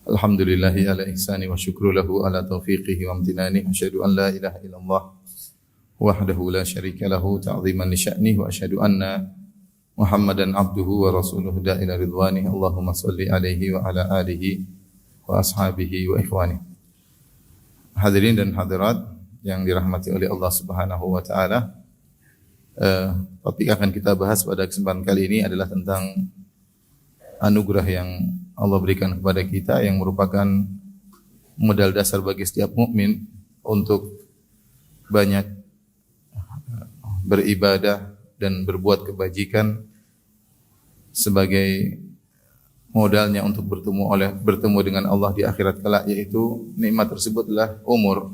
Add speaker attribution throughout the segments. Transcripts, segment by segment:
Speaker 1: Alhamdulillahi ala ihsani wa syukru lahu ala taufiqihi wa amtinani. Asyhadu an la ilaha illallah wahdahu la syarika lahu ta'ziman li sya'nihi wa asyhadu anna Muhammadan abduhu wa rasuluhu da'ila ridwani. Allahumma salli alaihi wa ala alihi wa ashabihi wa ikhwani. Hadirin dan hadirat yang dirahmati oleh Allah Subhanahu wa taala. Topik akan kita bahas pada kesempatan kali ini adalah tentang anugerah yang Allah berikan kepada kita yang merupakan modal dasar bagi setiap mukmin untuk banyak beribadah dan berbuat kebajikan sebagai modalnya untuk bertemu dengan Allah di akhirat kelak, yaitu nikmat tersebutlah umur.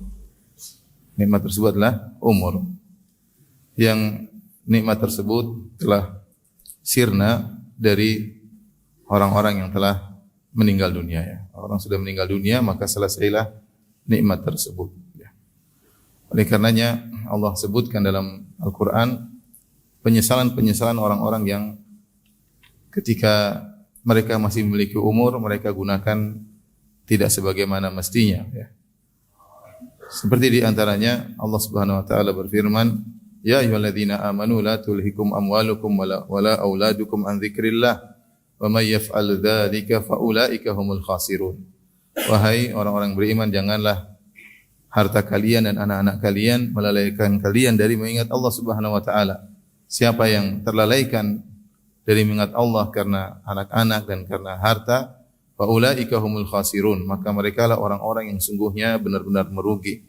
Speaker 1: Nikmat tersebutlah umur. Yang nikmat tersebut telah sirna dari orang-orang yang telah meninggal dunia, ya. Orang sudah meninggal dunia, maka selesailah nikmat tersebut, ya. Oleh karenanya Allah sebutkan dalam Al-Quran penyesalan-penyesalan orang-orang yang ketika mereka masih memiliki umur, mereka gunakan tidak sebagaimana mestinya, ya. Seperti di antaranya Allah Subhanahu wa taala berfirman, "Ya ayyuhalladzina amanu la tulhikum amwalukum wala auladukum an dzikrillah. Wa may yaf'al dzalika fa ulaika humul khasirun." Wahai orang-orang beriman, janganlah harta kalian dan anak-anak kalian melalaikan kalian dari mengingat Allah Subhanahu wa taala. Siapa yang terlalaikan dari mengingat Allah karena anak-anak dan karena harta, fa ulaika humul khasirun, maka merekalah orang-orang yang sungguhnya benar-benar merugi.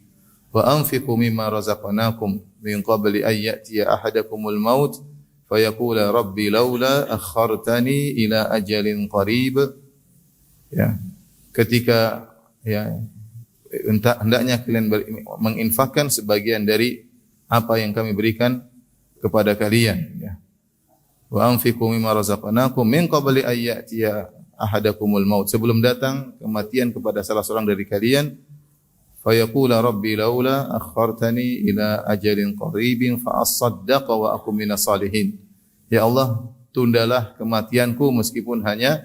Speaker 1: Wa anfiqu mimma razaqnakum min qabli an ya'tiya ahadakumul maut fayaqula rabbi laula akhartani ila ajalin qarib. Ya, ketika hendaknya kalian menginfakkan sebagian dari apa yang kami berikan kepada kalian, ya. Wa anfiqu mimma razaqnakum min qabli an ya'tiya ahadakumul maut, sebelum datang kematian kepada salah seorang dari kalian. Fayaqula rabbi laula akhartani ila ajalin qaribin fa asaddaqa wa akum minas salihin. Ya Allah, tundalah kematianku meskipun hanya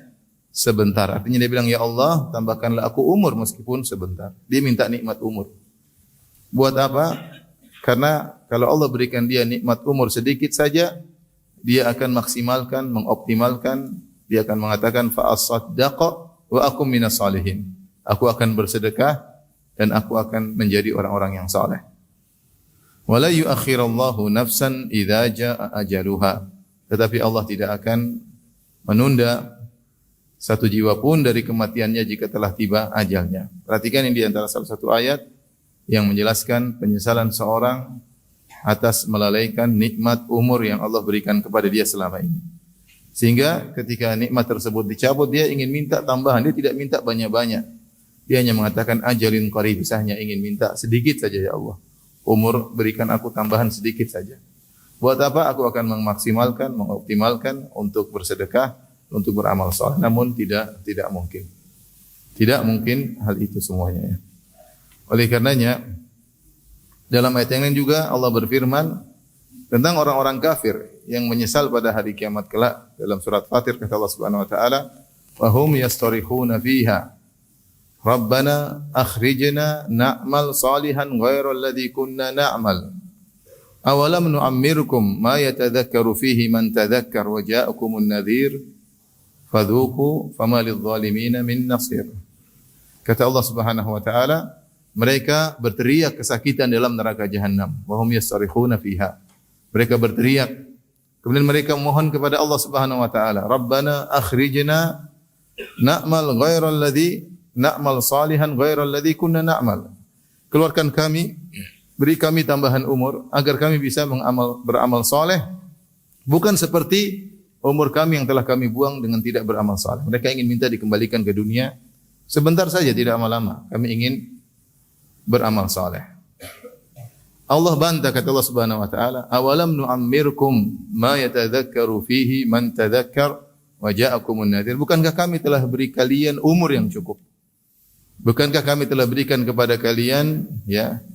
Speaker 1: sebentar. Artinya dia bilang, ya Allah, tambahkanlah aku umur meskipun sebentar. Dia minta nikmat umur. Buat apa? Karena kalau Allah berikan dia nikmat umur sedikit saja, dia akan maksimalkan, mengoptimalkan. Dia akan mengatakan fa asaddaqa wa akum minas salihin. Aku akan bersedekah dan aku akan menjadi orang-orang yang saleh. Wala yuakhirallahu nafsan idza jaa ajaluha. Tetapi Allah tidak akan menunda satu jiwa pun dari kematiannya jika telah tiba ajalnya. Perhatikan ini di antara salah satu ayat yang menjelaskan penyesalan seorang atas melalaikan nikmat umur yang Allah berikan kepada dia selama ini. Sehingga ketika nikmat tersebut dicabut, dia ingin minta tambahan, dia tidak minta banyak-banyak. Dia hanya mengatakan ajalin qarib, saya hanya ingin minta sedikit saja ya Allah. Umur berikan aku tambahan sedikit saja. Buat apa? Aku akan memaksimalkan, mengoptimalkan untuk bersedekah, untuk beramal saleh. Namun tidak mungkin. Tidak mungkin hal itu semuanya, ya. Oleh karenanya dalam ayat yang lain juga Allah berfirman tentang orang-orang kafir yang menyesal pada hari kiamat kelak. Dalam surat Fatir kata Allah Subhanahu wa taala, "Wa hum yastarihuna fiha Rabbana akhrijna na'mal salihan ghairal ladzi kunna na'mal. Awalam nu'ammirkum ma yatadhakkaru fihi man tadhakkar wa ja'akumun nadhir fadhuku fama lidh-dhalimin min nasir." Kata Allah Subhanahu wa taala, mereka berteriak kesakitan dalam neraka jahanam. Wa hum yastarihuna fiha. Mereka berteriak, kemudian mereka mohon kepada Allah Subhanahu wa taala, Rabbana akhrijna na'mal ghairal ladzi na'mal salihan ghairal ladzi kunna na'mal. Keluarkan kami, beri kami tambahan umur agar kami bisa beramal saleh, bukan seperti umur kami yang telah kami buang dengan tidak beramal saleh. Mereka ingin minta dikembalikan ke dunia sebentar saja, tidak lama-lama. Kami ingin beramal saleh. Allah bantah, kata Allah Subhanahu wa taala, awalam nu'ammirkum ma yatadhakkaru fihi man tadhakkar wa ja'akumun nadhir. Bukankah kami telah beri kalian umur yang cukup? Bukankah kami telah berikan kepada kalian, ya,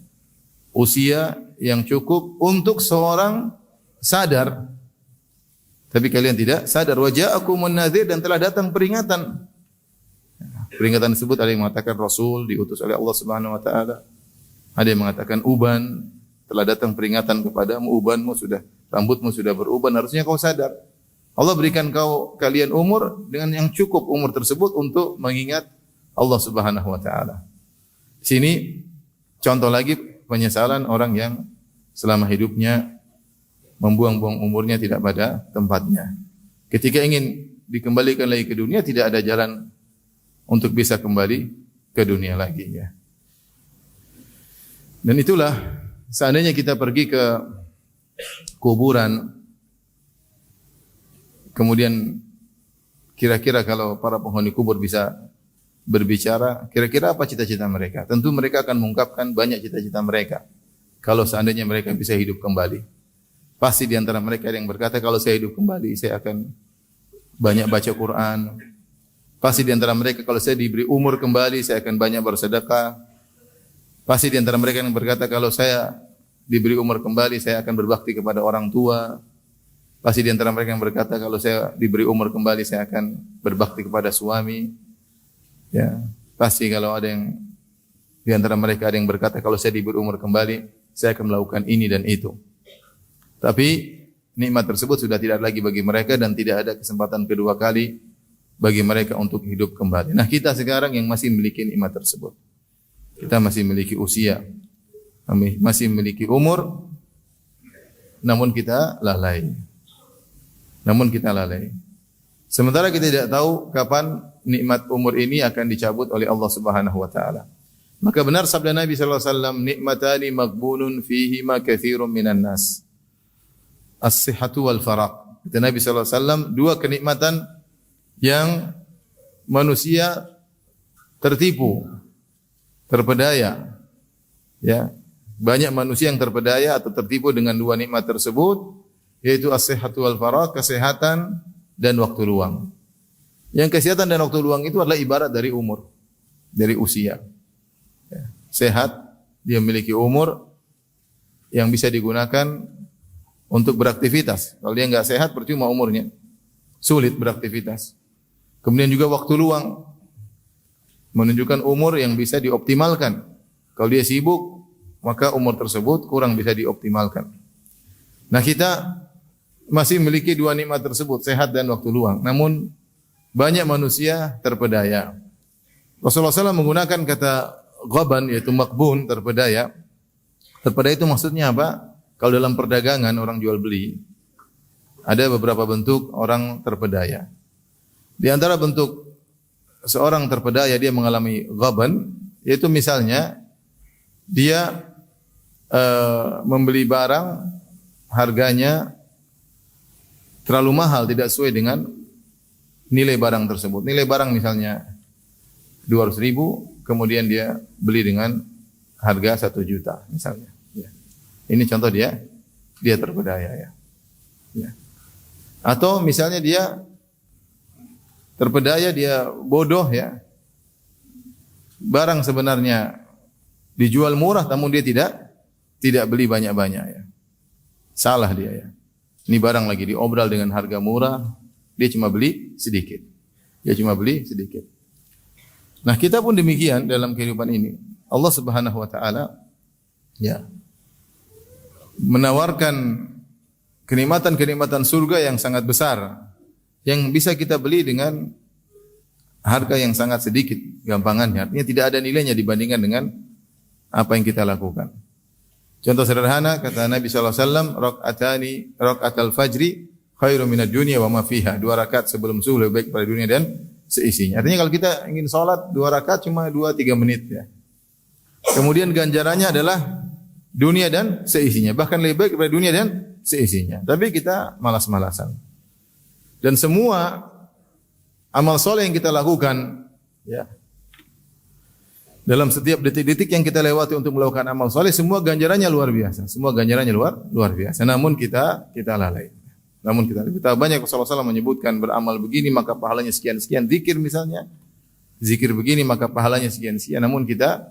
Speaker 1: usia yang cukup untuk seorang sadar? Tapi kalian tidak sadar. Wa ja'akumun nadhir, dan telah datang peringatan. Peringatan tersebut ada yang mengatakan Rasul diutus oleh Allah Subhanahu wa taala. Ada yang mengatakan uban, telah datang peringatan kepadamu, ubanmu sudah, rambutmu sudah beruban, harusnya kau sadar. Allah berikan kalian umur dengan yang cukup umur tersebut untuk mengingat Allah Subhanahu wa taala. Sini contoh lagi penyesalan orang yang selama hidupnya membuang-buang umurnya tidak pada tempatnya. Ketika ingin dikembalikan lagi ke dunia, tidak ada jalan untuk bisa kembali ke dunia lagi, ya. Dan itulah, seandainya kita pergi ke kuburan, kemudian kira-kira kalau para penghuni kubur bisa berbicara, kira-kira apa cita-cita mereka? Tentu mereka akan mengungkapkan banyak cita-cita mereka. Kalau seandainya mereka bisa hidup kembali, pasti di antara mereka ada yang berkata, kalau saya hidup kembali, saya akan banyak baca Quran. Pasti di antara mereka, kalau saya diberi umur kembali, saya akan banyak bersedekah. Pasti di antara mereka yang berkata, kalau saya diberi umur kembali, saya akan berbakti kepada orang tua. Pasti di antara mereka yang berkata, kalau saya diberi umur kembali, saya akan berbakti kepada suami. Ya, pasti kalau ada yang di antara mereka ada yang berkata, kalau saya diberi umur kembali, saya akan melakukan ini dan itu. Tapi nikmat tersebut sudah tidak lagi bagi mereka dan tidak ada kesempatan kedua kali bagi mereka untuk hidup kembali. Nah, kita sekarang yang masih memiliki nikmat tersebut. Kita masih memiliki usia, masih memiliki umur, namun kita lalai. Sementara kita tidak tahu kapan nikmat umur ini akan dicabut oleh Allah Subhanahu wa taala. Maka benar sabda Nabi sallallahu alaihi wasallam, nikmatani maghbunun fihi ma katsirun minan nas. As-sihhatu wal faraq. Kata Nabi sallallahu alaihi wasallam, dua kenikmatan yang manusia tertipu, terpedaya. Ya, banyak manusia yang terpedaya atau tertipu dengan dua nikmat tersebut, yaitu as-sihhatu wal faraq, kesehatan dan waktu luang. Yang kesehatan dan waktu luang itu adalah ibarat dari umur, dari usia. Ya, sehat, dia memiliki umur yang bisa digunakan untuk beraktivitas. Kalau dia enggak sehat, percuma umurnya. Sulit beraktivitas. Kemudian juga waktu luang, menunjukkan umur yang bisa dioptimalkan. Kalau dia sibuk, maka umur tersebut kurang bisa dioptimalkan. Nah, kita masih memiliki dua nikmat tersebut, sehat dan waktu luang. Namun banyak manusia terpedaya. Rasulullah SAW menggunakan kata ghaban, yaitu makbun, terpedaya. Terpedaya itu maksudnya apa? Kalau dalam perdagangan orang jual beli, ada beberapa bentuk orang terpedaya. Di antara bentuk seorang terpedaya, dia mengalami ghaban, yaitu misalnya dia membeli barang harganya terlalu mahal, tidak sesuai dengan nilai barang tersebut. Nilai barang misalnya 200.000, kemudian dia beli dengan harga 1 juta misalnya. Ya. Ini contoh dia terpedaya, ya. Ya. Atau misalnya dia terpedaya, dia bodoh, ya. Barang sebenarnya dijual murah, namun dia tidak beli banyak-banyak, ya. Salah dia, ya. Ini barang lagi diobral dengan harga murah, dia cuma beli sedikit. Nah, kita pun demikian dalam kehidupan ini. Allah Subhanahu wa taala, ya, menawarkan kenikmatan-kenikmatan surga yang sangat besar, yang bisa kita beli dengan harga yang sangat sedikit, gampangannya. Artinya tidak ada nilainya dibandingkan dengan apa yang kita lakukan. Contoh sederhana, kata Nabi sallallahu alaihi wasallam, raka'atal fajri khairu minad dunya wa ma fiha. 2 rakaat sebelum subuh lebih baik pada dunia dan seisinya. Artinya kalau kita ingin salat 2 rakaat cuma 2-3 menit, ya. Kemudian ganjarannya adalah dunia dan seisinya, bahkan lebih baik daripada dunia dan seisinya. Tapi kita malas-malasan. Dan semua amal soleh yang kita lakukan, ya, dalam setiap detik-detik yang kita lewati untuk melakukan amal soleh, semua ganjarannya luar biasa. Luar biasa. Namun kita lalai. Kita banyak Rasulullah SAW menyebutkan beramal begini maka pahalanya sekian-sekian. Zikir misalnya, zikir begini maka pahalanya sekian-sekian. Namun kita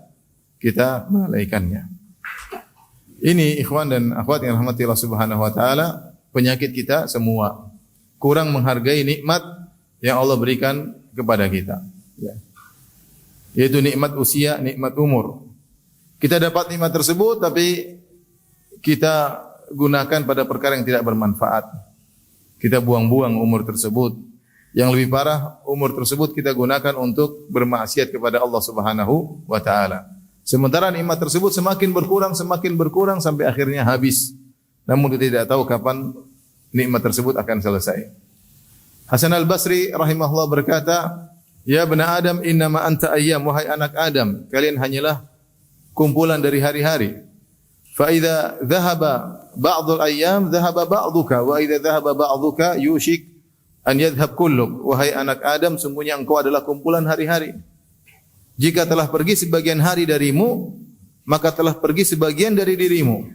Speaker 1: melalaikannya. Ini ikhwan dan akhwat yang rahmati Allah Subhanahu wa taala, penyakit kita semua. Kurang menghargai nikmat yang Allah berikan kepada kita. Ya. yaitu nikmat usia, nikmat umur. Kita dapat nikmat tersebut tapi kita gunakan pada perkara yang tidak bermanfaat. Kita buang-buang umur tersebut. Yang lebih parah, umur tersebut kita gunakan untuk bermaksiat kepada Allah Subhanahu wa taala. Sementara nikmat tersebut semakin berkurang sampai akhirnya habis. Namun kita tidak tahu kapan nikmat tersebut akan selesai. Hasan al-Basri rahimahullah berkata, "Ya bani Adam, innama anta ayyam, wahai anak Adam, kalian hanyalah kumpulan dari hari-hari. Fa idza dhahaba ba'dul ayyam, dhahaba ba'duka, wa idza dhahaba ba'duka yushik an yadhhab kulluk." Wahai anak Adam, sungguhnya engkau adalah kumpulan hari-hari. Jika telah pergi sebagian hari darimu, maka telah pergi sebagian dari dirimu.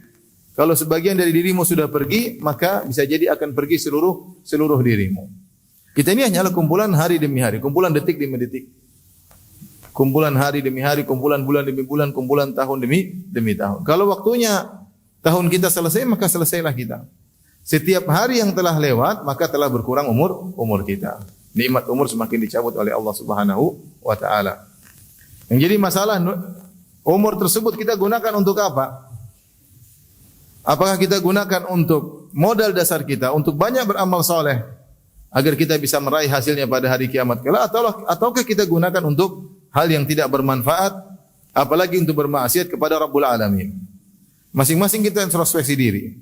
Speaker 1: Kalau sebagian dari dirimu sudah pergi, maka bisa jadi akan pergi seluruh dirimu. Kita ini hanyalah kumpulan hari demi hari, kumpulan detik demi detik. Kumpulan hari demi hari, kumpulan bulan demi bulan, kumpulan tahun demi tahun. Kalau waktunya tahun kita selesai, maka selesailah kita. Setiap hari yang telah lewat, maka telah berkurang umur kita. Nikmat umur semakin dicabut oleh Allah Subhanahu wa taala. Yang jadi masalah, umur tersebut kita gunakan untuk apa? Apakah kita gunakan untuk modal dasar kita, untuk banyak beramal soleh, agar kita bisa meraih hasilnya pada hari kiamat kelak, ataukah kita gunakan untuk hal yang tidak bermanfaat, apalagi untuk bermaksiat kepada Rabbul Alamin? Masing-masing kita introspeksi diri.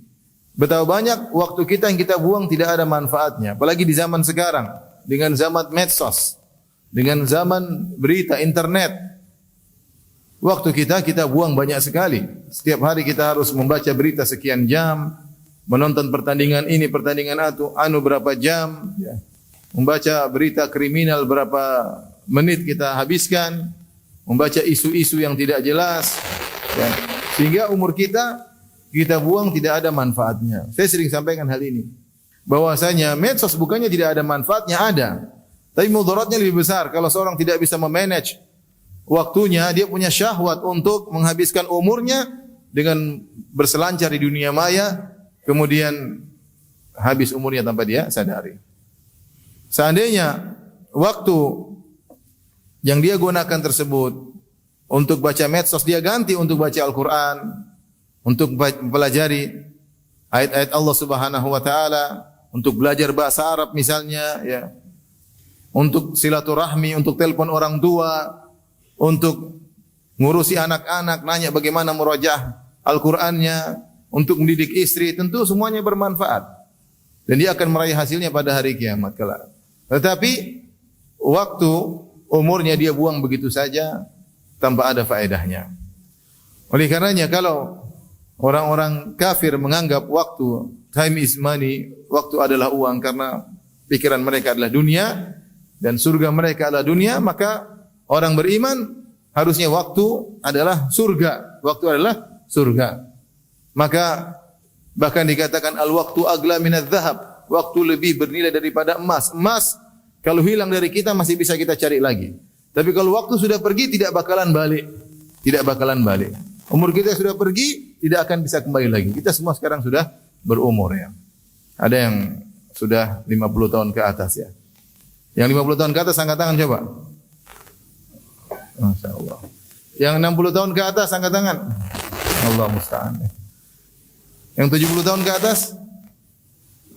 Speaker 1: Betapa banyak waktu kita yang kita buang tidak ada manfaatnya, apalagi di zaman sekarang, dengan zaman medsos, dengan zaman berita internet. Waktu kita buang banyak sekali. Setiap hari kita harus membaca berita sekian jam, menonton pertandingan ini, pertandingan anu berapa jam, ya. Membaca berita kriminal berapa menit kita habiskan, membaca isu-isu yang tidak jelas, ya. Sehingga umur kita buang tidak ada manfaatnya. Saya sering sampaikan hal ini, bahwasanya medsos bukannya tidak ada manfaatnya, ada, tapi mudaratnya lebih besar. Kalau seorang tidak bisa memanage waktunya, dia punya syahwat untuk menghabiskan umurnya dengan berselancar di dunia maya, kemudian habis umurnya tanpa dia sadari. Seandainya waktu yang dia gunakan tersebut untuk baca medsos, dia ganti untuk baca Al-Quran, untuk mempelajari ayat-ayat Allah Subhanahu wa taala, untuk belajar bahasa Arab misalnya, ya. Untuk silaturahmi, untuk telepon orang tua, untuk ngurusi anak-anak, nanya bagaimana murajaah Al-Qur'annya, untuk mendidik istri, tentu semuanya bermanfaat. Dan dia akan meraih hasilnya pada hari kiamat kelak. Tetapi waktu umurnya dia buang begitu saja tanpa ada faedahnya. Oleh karenanya kalau orang-orang kafir menganggap waktu, time is money, waktu adalah uang, karena pikiran mereka adalah dunia dan surga mereka adalah dunia, maka orang beriman harusnya waktu adalah surga. Waktu adalah surga. Maka bahkan dikatakan al-waqtu agla minadz zahab. Waktu lebih bernilai daripada emas. Emas kalau hilang dari kita masih bisa kita cari lagi. Tapi kalau waktu sudah pergi tidak bakalan balik. Tidak bakalan balik. Umur kita sudah pergi tidak akan bisa kembali lagi. Kita semua sekarang sudah berumur, ya. Ada yang sudah 50 tahun ke atas, ya. Yang 50 tahun ke atas angkat tangan coba. Masya Allah. Yang 60 tahun ke atas angkat tangan. Allah musta'an. Yang 70 tahun ke atas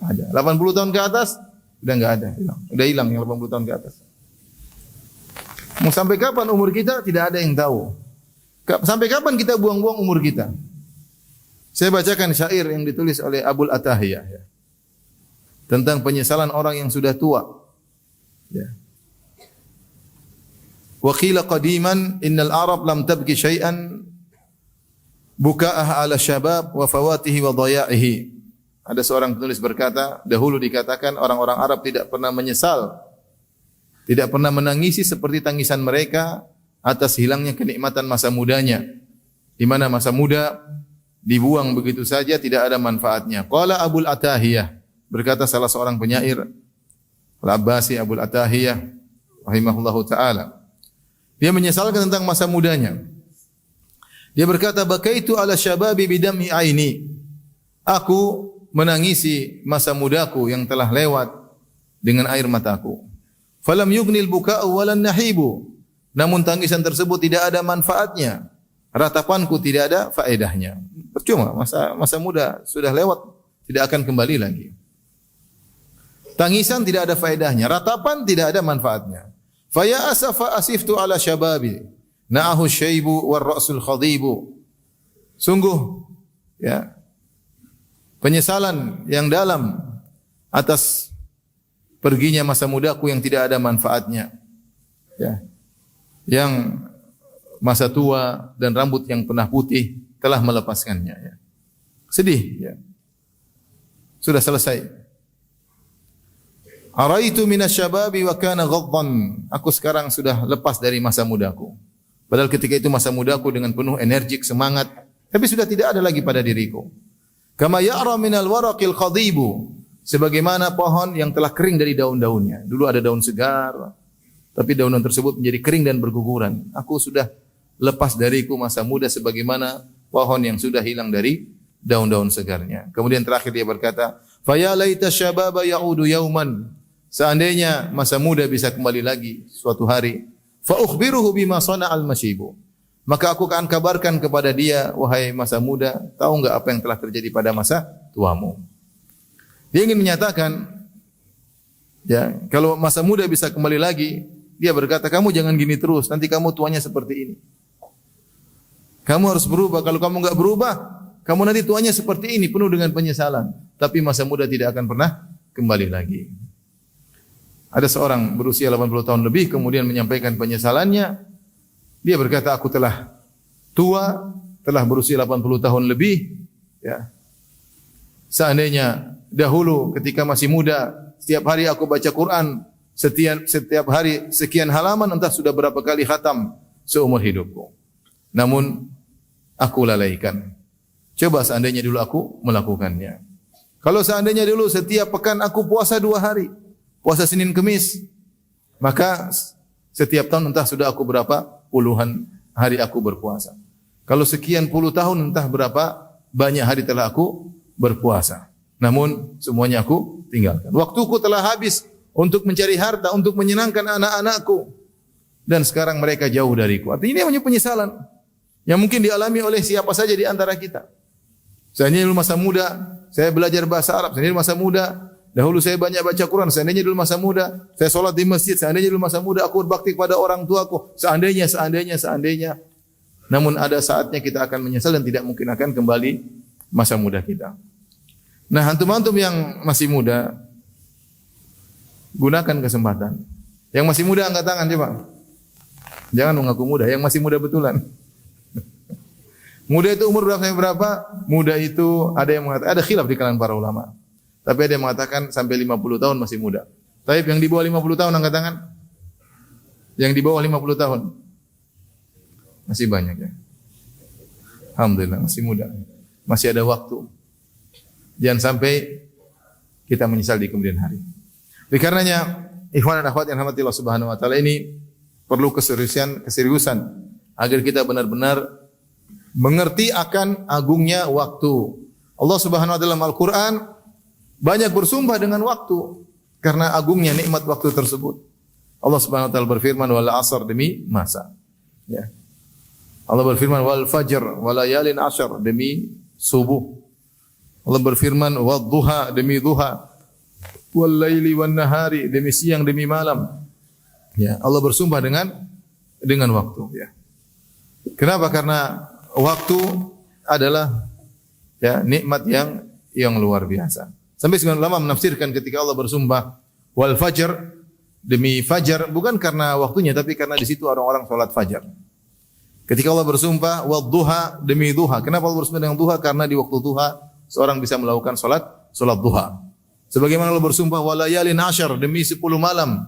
Speaker 1: ada. 80 tahun ke atas udah enggak ada, hilang. Udah hilang yang 80 tahun ke atas. Mau sampai kapan umur kita tidak ada yang tahu. Sampai kapan kita buang-buang umur kita? Saya bacakan syair yang ditulis oleh Abul Atahiyah, ya, tentang penyesalan orang yang sudah tua, ya. Wa qila qadiman innal Arab lam tabki syai'an buka'ah ala syabab wa fawatihi wa dhaya'ihi. Ada seorang penulis berkata, dahulu dikatakan orang-orang Arab tidak pernah menyesal, tidak pernah menangisi seperti tangisan mereka atas hilangnya kenikmatan masa mudanya, di mana masa muda dibuang begitu saja tidak ada manfaatnya. Qala Abul Atahiyah, berkata salah seorang penyair Al-Abbasi Abul Atahiyah rahimahullahu taala. Dia menyesalkan tentang masa mudanya. Dia berkata, bakaitu ala syababi bidam'i aini. Aku menangisi masa mudaku yang telah lewat dengan air mataku. Falam yughnil buka'u walan nahibu. namun tangisan tersebut tidak ada manfaatnya. Ratapanku tidak ada faedahnya. Percuma, masa muda sudah lewat, tidak akan kembali lagi. Tangisan tidak ada faedahnya, ratapan tidak ada manfaatnya. Fa ya asafa asiftu ala syababi, na'ahu syaibu war ra'sul khadibu. Sungguh ya, penyesalan yang dalam atas perginya masa mudaku yang tidak ada manfaatnya. Ya. Yang masa tua dan rambut yang pernah putih telah melepaskannya. Ya. Sedih. Ya. Sudah selesai. Araitu minasyababi wa kana ghaddan. Aku sekarang sudah lepas dari masa mudaku. Padahal ketika itu masa mudaku dengan penuh energik, semangat, tapi sudah tidak ada lagi pada diriku. Kama ya'ra minal waraqil khadibu. Sebagaimana pohon yang telah kering dari daun-daunnya. Dulu ada daun segar, tapi daun-daun tersebut menjadi kering dan berguguran. Aku sudah lepas dariku masa muda sebagaimana pohon yang sudah hilang dari daun-daun segarnya. Kemudian terakhir dia berkata, "Fa ya laita syababa ya'udu yauman." Seandainya masa muda bisa kembali lagi suatu hari, fa ukhbiruhu bima sana'al masyibu. Maka aku akan kabarkan kepada dia, wahai masa muda, tahu enggak apa yang telah terjadi pada masa tuamu? Dia ingin menyatakan, ya, kalau masa muda bisa kembali lagi, dia berkata, kamu jangan gini terus, nanti kamu tuanya seperti ini. Kamu harus berubah, kalau kamu enggak berubah, kamu nanti tuanya seperti ini, penuh dengan penyesalan. Tapi masa muda tidak akan pernah kembali lagi. Ada seorang berusia 80 tahun lebih, kemudian menyampaikan penyesalannya. Dia berkata, aku telah tua, telah berusia 80 tahun lebih. Ya. Seandainya dahulu ketika masih muda, setiap hari aku baca Quran, setiap hari sekian halaman, entah sudah berapa kali khatam seumur hidupku. Namun aku lalaikan. Coba seandainya dulu aku melakukannya. Kalau seandainya dulu setiap pekan aku puasa 2 hari, puasa Senin Kemis, maka setiap tahun entah sudah aku berapa puluhan hari aku berpuasa. Kalau sekian puluh tahun entah berapa banyak hari telah aku berpuasa. Namun semuanya aku tinggalkan. Waktuku telah habis untuk mencari harta, untuk menyenangkan anak-anakku. Dan sekarang mereka jauh dariku. Artinya ini hanya penyesalan yang mungkin dialami oleh siapa saja di antara kita. Seandainya dulu masa muda, saya belajar bahasa Arab. Seandainya dulu masa muda, dahulu saya banyak baca Quran. Seandainya dulu masa muda, saya sholat di masjid. Seandainya dulu masa muda, aku berbakti kepada orang tuaku. Seandainya. Namun ada saatnya kita akan menyesal dan tidak mungkin akan kembali masa muda kita. Nah, antum-antum yang masih muda, gunakan kesempatan. Yang masih muda angkat tangan coba. Jangan mengaku muda, yang masih muda betulan. Muda itu umur berapa sampai berapa? Muda itu ada yang mengatakan, ada khilaf di kalangan para ulama. Tapi ada yang mengatakan sampai 50 tahun masih muda. Tapi yang di bawah 50 tahun angkat tangan. Yang di bawah 50 tahun. Masih banyak ya. Alhamdulillah masih muda. Masih ada waktu. Jangan sampai kita menyesal di kemudian hari. Oleh karenanya, ikhwan dan akhwat yang dirahmati Allah Subhanahu wa taala, ini perlu keseriusan agar kita benar-benar mengerti akan agungnya waktu. Allah Subhanahu wa taala dalam Al-Qur'an banyak bersumpah dengan waktu karena agungnya nikmat waktu tersebut. Allah Subhanahu wa taala berfirman, wal 'asr, demi masa. Ya. Allah berfirman, wal fajr wa layalin 'ashr, demi subuh. Allah berfirman, wad duha, demi duha. Wal laili wan nahari, demi siang demi malam. Ya, Allah bersumpah dengan waktu, ya. Kenapa? Karena waktu adalah ya nikmat yang luar biasa. Sampai sebagian ulama menafsirkan ketika Allah bersumpah wal fajr, demi fajar, bukan karena waktunya tapi karena di situ orang-orang salat fajar. Ketika Allah bersumpah wad duha, demi duha. Kenapa Allah bersumpah dengan duha? Karena di waktu duha seorang bisa melakukan salat duha. Sebagaimana Allah bersumpah walayalin 'ashr, demi 10 malam.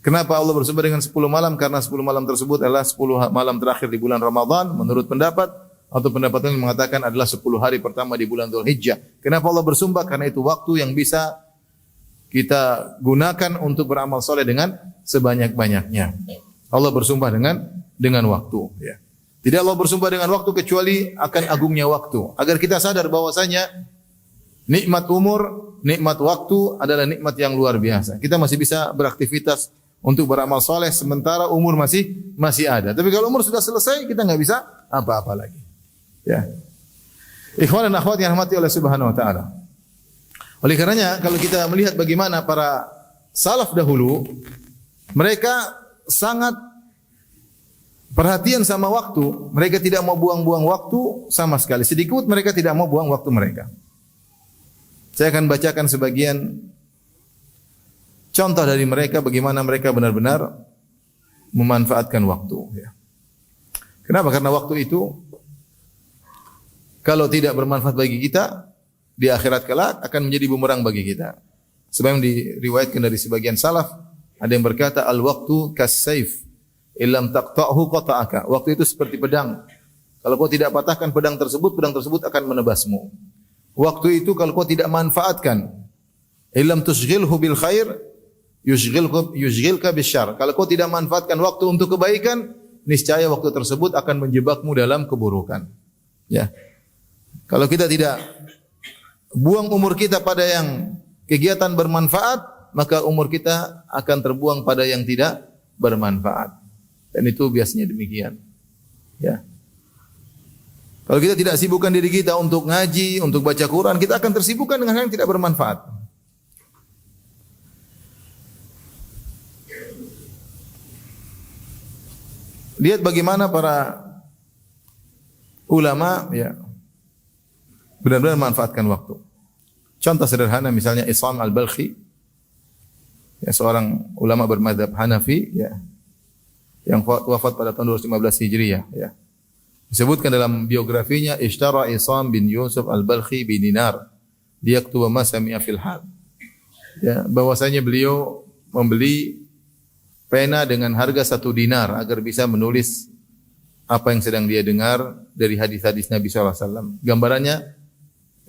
Speaker 1: Kenapa Allah bersumpah dengan 10 malam? Karena 10 malam tersebut adalah 10 malam terakhir di bulan Ramadan menurut pendapat, atau pendapat yang mengatakan adalah 10 hari pertama di bulan Dzulhijjah. Kenapa Allah bersumpah? Karena itu waktu yang bisa kita gunakan untuk beramal soleh dengan sebanyak-banyaknya. Allah bersumpah dengan waktu, ya. Tidak Allah bersumpah dengan waktu kecuali akan agungnya waktu. Agar kita sadar bahwasanya nikmat umur, nikmat waktu adalah nikmat yang luar biasa. Kita masih bisa beraktivitas untuk beramal soleh sementara umur masih ada. Tapi kalau umur sudah selesai, kita nggak bisa apa-apa lagi. Ya. Ikhwan dan akhwat yang dirahmati oleh Subhanahu wa taala. Oleh karenanya kalau kita melihat bagaimana para salaf dahulu, mereka sangat perhatian sama waktu. Mereka tidak mau buang-buang waktu sama sekali. Sedikit mereka tidak mau buang waktu mereka. Saya akan bacakan sebagian contoh dari mereka bagaimana mereka benar-benar memanfaatkan waktu. Kenapa? Karena waktu itu kalau tidak bermanfaat bagi kita, di akhirat kelak akan menjadi bumerang bagi kita. Sebab yang diriwayatkan dari sebagian salaf, ada yang berkata, al-waqtu kas-saif, illam taqta'hu qata'aka. Waktu itu seperti pedang. Kalau kau tidak patahkan pedang tersebut akan menebasmu. Waktu itu kalau kau tidak manfaatkan, illam tushghilhu bil khair, yushghilka bisyarr. Kalau kau tidak manfaatkan waktu untuk kebaikan, niscaya waktu tersebut akan menjebakmu dalam keburukan. Ya. Kalau kita tidak buang umur kita pada yang kegiatan bermanfaat, maka umur kita akan terbuang pada yang tidak bermanfaat. Dan itu biasanya demikian. Ya. Kalau kita tidak sibukkan diri kita untuk ngaji, untuk baca Quran, kita akan tersibukkan dengan hal yang tidak bermanfaat. Lihat bagaimana para ulama ya benar-benar memanfaatkan waktu. Contoh sederhana misalnya Isam al-Balkhi, ya, seorang ulama bermadzhab Hanafi ya, yang wafat pada tahun 215 Hijriah ya. Disebutkan dalam biografinya, ishtara Isam bin Yusuf al-Balkhi bin dinar liyaktuba ma sami'a fil hal. Ya, bahwasanya beliau membeli pena dengan harga 1 dinar agar bisa menulis apa yang sedang dia dengar dari hadis-hadis Nabi SAW. Gambarannya,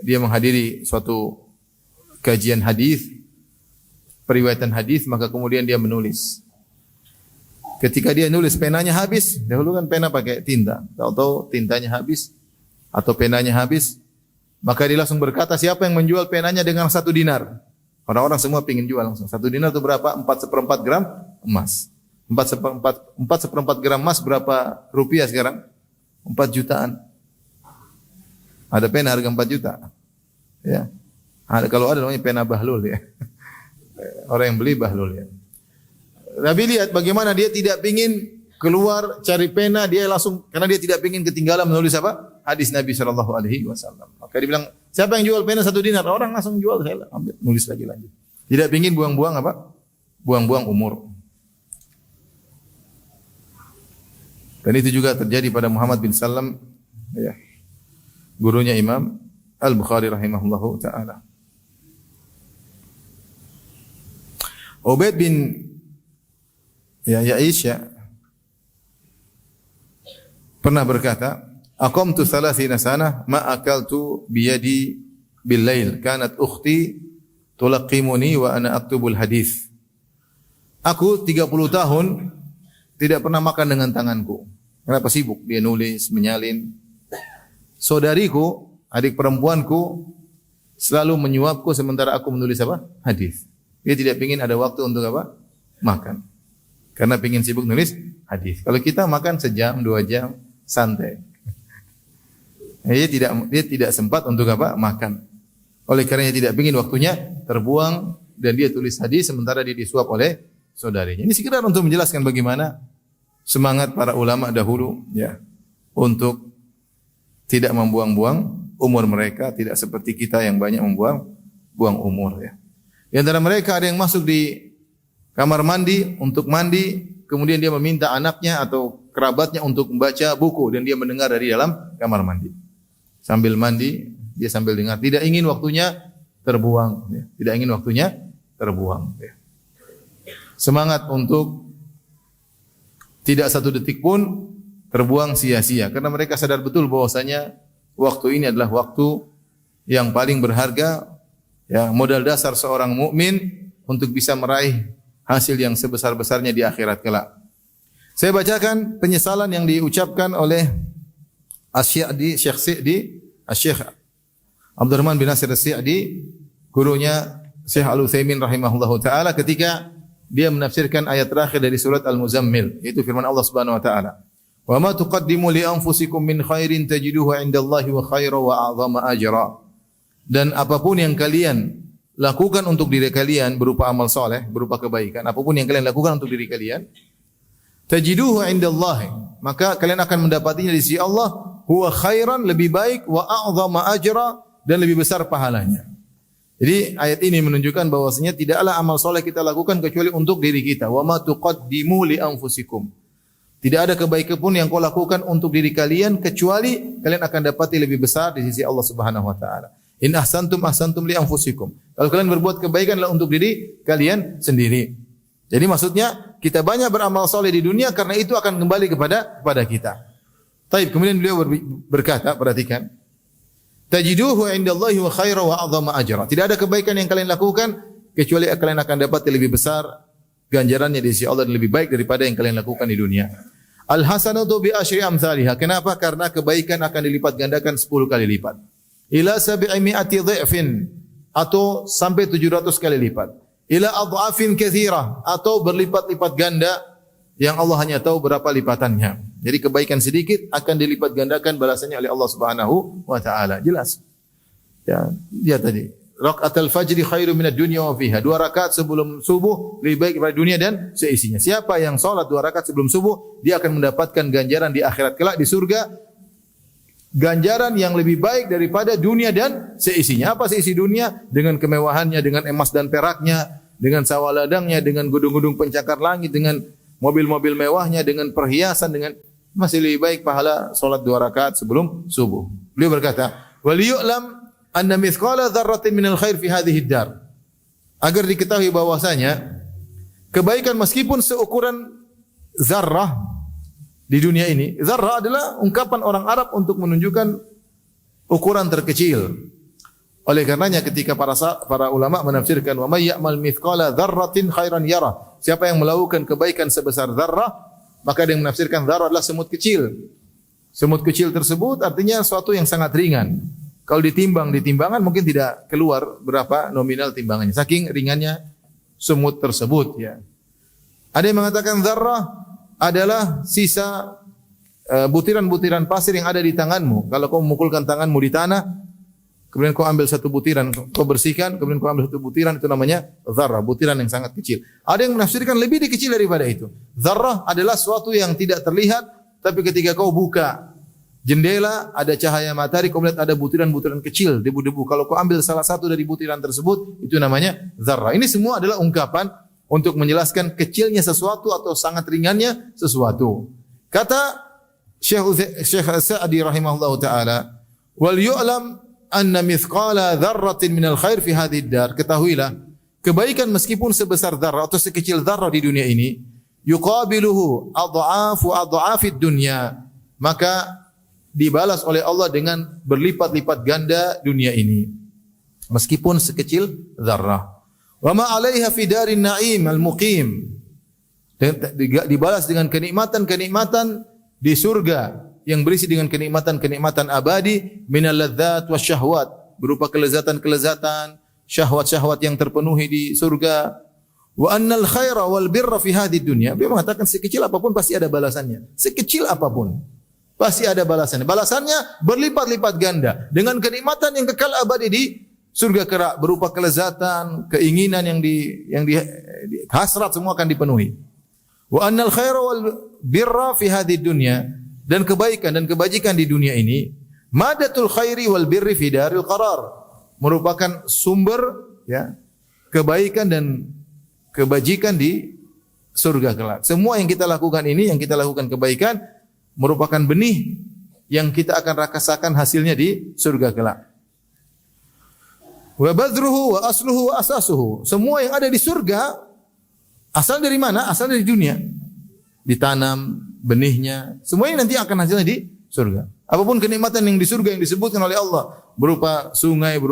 Speaker 1: dia menghadiri suatu kajian hadis, periwayatan hadis, maka kemudian dia menulis. Ketika dia nulis, penanya habis. Dahulu kan pena pakai tinta. Tahu-tahu tintanya habis atau penanya habis, maka dia langsung berkata, siapa yang menjual penanya dengan 1 dinar? Orang-orang semua ingin jual langsung. 1 dinar itu berapa? 4/4 gram emas. 4/4 gram emas berapa rupiah sekarang? 4 jutaan. Ada pena harga 4 juta. Ya. Kalau ada namanya pena bahlul ya. Orang yang beli bahlul ya. Nabi lihat bagaimana dia tidak ingin keluar cari pena, dia langsung karena dia tidak ingin ketinggalan menulis apa? Hadis Nabi sallallahu alaihi wasallam. Maka dia bilang, siapa yang jual pena 1 dinar? Orang langsung jual, saya ambil, nulis lagi lanjut. Tidak ingin buang-buang apa? Buang-buang umur. Dan itu juga terjadi pada Muhammad bin Salam ya. Gurunya Imam Al-Bukhari rahimahullahu taala. Ubaid bin Ya'isha pernah berkata, aqamtu 30 sanah ma akaltu biyadi bil lail, kanat ukhti tulaqimuni wa ana aktubul hadis. Aku 30 tahun tidak pernah makan dengan tanganku. Kenapa? Sibuk dia nulis, menyalin. Saudariku, adik perempuanku selalu menyuapku sementara aku menulis apa? Hadis. Dia tidak ingin ada waktu untuk apa? Makan. Karena ingin sibuk nulis hadis. Kalau kita makan sejam, 2 jam, santai. Dia tidak sempat untuk apa? Makan. Oleh karenanya tidak ingin waktunya terbuang dan dia tulis hadis sementara dia disuap oleh saudarinya. Ini sekedar untuk menjelaskan bagaimana semangat para ulama dahulu ya untuk tidak membuang-buang umur mereka, tidak seperti kita yang banyak buang umur ya. Di antara mereka ada yang masuk di kamar mandi untuk mandi, kemudian dia meminta anaknya atau kerabatnya untuk membaca buku dan dia mendengar dari dalam kamar mandi. Sambil mandi, dia sambil dengar, tidak ingin waktunya terbuang ya. Tidak ingin waktunya terbuang ya. Semangat untuk tidak 1 detik pun terbuang sia-sia karena mereka sadar betul bahwasanya waktu ini adalah waktu yang paling berharga ya, modal dasar seorang mukmin untuk bisa meraih hasil yang sebesar-besarnya di akhirat kelak. Saya bacakan penyesalan yang diucapkan oleh Asy-Sya'di, Syekh Sa'di, Syekh Abdurrahman bin Nasir As-Sa'di, gurunya Syekh Al-Utsaimin rahimahullahu taala ketika dia menafsirkan ayat terakhir dari surat Al-Muzammil, yaitu firman Allah Subhanahu wa taala. Wa ma tuqaddimu li anfusikum min khairin tajiduhu 'indallahi wa khairan wa a'zama ajra. Dan apapun yang kalian lakukan untuk diri kalian berupa amal soleh, berupa kebaikan, apapun yang kalian lakukan untuk diri kalian, tajiduhu 'indallahi, maka kalian akan mendapatinya di sisi Allah, huwa khairan, lebih baik, wa a'zama ajra, dan lebih besar pahalanya. Jadi ayat ini menunjukkan bahwasanya tidaklah amal soleh kita lakukan kecuali untuk diri kita. Wa ma tuqaddimu li anfusikum. Tidak ada kebaikan pun yang kau lakukan untuk diri kalian kecuali kalian akan dapati lebih besar di sisi Allah Subhanahu wa taala. In ahsantum ahsantum li anfusikum. Kalau kalian berbuat kebaikan adalah untuk diri kalian sendiri. Jadi maksudnya kita banyak beramal soleh di dunia karena itu akan kembali kepada kita. Taib, kemudian beliau berkata, perhatikan. Tajiduhu 'indallahi wa khairan wa 'azama ajra. Tidak ada kebaikan yang kalian lakukan kecuali kalian akan dapat lebih besar ganjarannya di sisi Allah dan lebih baik daripada yang kalian lakukan di dunia. Al-hasanatu bi asyri amsalihha. Kenapa? Karena kebaikan akan dilipat gandakan 10 kali lipat. Ila 700 dha'fin, atau sampai 700 kali lipat. Ila adhafin katsira, atau berlipat-lipat ganda yang Allah hanya tahu berapa lipatannya. Jadi kebaikan sedikit akan dilipat gandakan balasannya oleh Allah Subhanahu wa taala. Jelas. Ya, dia tadi. Raka'atul fajri khairu minad dunya wa fiha. 2 rakaat sebelum subuh lebih baik daripada dunia dan seisinya. Siapa yang salat 2 rakaat sebelum subuh, dia akan mendapatkan ganjaran di akhirat kelak di surga. Ganjaran yang lebih baik daripada dunia dan seisinya. Apa seisi dunia? Dengan kemewahannya, dengan emas dan peraknya, dengan sawah ladangnya, dengan gedung-gedung pencakar langit, dengan mobil-mobil mewahnya, dengan perhiasan, dengan masih lebih baik pahala salat 2 rakaat sebelum subuh. Beliau berkata, "Wal yu'lam anna mithqala dzarratin minal khair fi hadhihi ad-dar." Agar diketahui bahwasanya kebaikan meskipun seukuran zarrah di dunia ini. Zarrah adalah ungkapan orang Arab untuk menunjukkan ukuran terkecil. Oleh karenanya ketika para ulama menafsirkan wa may ya'mal mithqala dzarratin khairan yara. Siapa yang melakukan kebaikan sebesar zarrah, maka dia menafsirkan zarrah adalah semut kecil. Semut kecil tersebut artinya suatu yang sangat ringan. Kalau ditimbang di timbangan mungkin tidak keluar berapa nominal timbangannya. Saking ringannya semut tersebut, ya. Ada yang mengatakan zarrah adalah sisa butiran-butiran pasir yang ada di tanganmu. Kalau kau memukulkan tanganmu di tanah, kemudian kau ambil satu butiran, kau bersihkan, kemudian kau ambil satu butiran, itu namanya zarrah, butiran yang sangat kecil. Ada yang menafsirkan lebih kecil daripada itu. Zarrah adalah suatu yang tidak terlihat, tapi ketika kau buka jendela, ada cahaya matahari, kau melihat ada butiran-butiran kecil, debu-debu. Kalau kau ambil salah satu dari butiran tersebut, itu namanya zarrah. Ini semua adalah ungkapan untuk menjelaskan kecilnya sesuatu atau sangat ringannya sesuatu. Kata Syekh Sa'di rahimahullahu taala, "Wal yu'lam anna mithqala dzarratin minal khair fi hadhihi ad-dar." Ketahuilah, kebaikan meskipun sebesar dzarrah atau sekecil dzarrah di dunia ini, yuqabiluhu adhafid dunya, maka dibalas oleh Allah dengan berlipat-lipat ganda dunia ini. Meskipun sekecil dzarrah. Wa ma 'alaiha fi darin na'im al-muqim. Dibalas dengan kenikmatan-kenikmatan di surga yang berisi dengan kenikmatan-kenikmatan abadi minal ladzat wasyahwat, berupa kelezatan-kelezatan, syahwat-syahwat yang terpenuhi di surga. Wa annal khaira wal birra fi hadhihi dunya. Dia mengatakan sekecil apapun pasti ada balasannya. Sekecil apapun pasti ada balasannya. Balasannya berlipat-lipat ganda dengan kenikmatan yang kekal abadi di surga kelak, berupa kelezatan, keinginan yang di hasrat semua akan dipenuhi. Wa annal khaira wal birra fi hadhihi dunya, dan kebaikan dan kebajikan di dunia ini, madatul khairi wal birri fi daril qarar, merupakan sumber, ya, kebaikan dan kebajikan di surga kelak. Semua yang kita lakukan ini, yang kita lakukan kebaikan, merupakan benih yang kita akan rasakan hasilnya di surga kelak. Wa badruhu wa asluhu wa asasuhu. Semua yang ada di surga asal dari mana? Asal dari dunia. Ditanam benihnya, semuanya nanti akan hasilnya di surga. Apapun kenikmatan yang di surga yang disebutkan oleh Allah, berupa sungai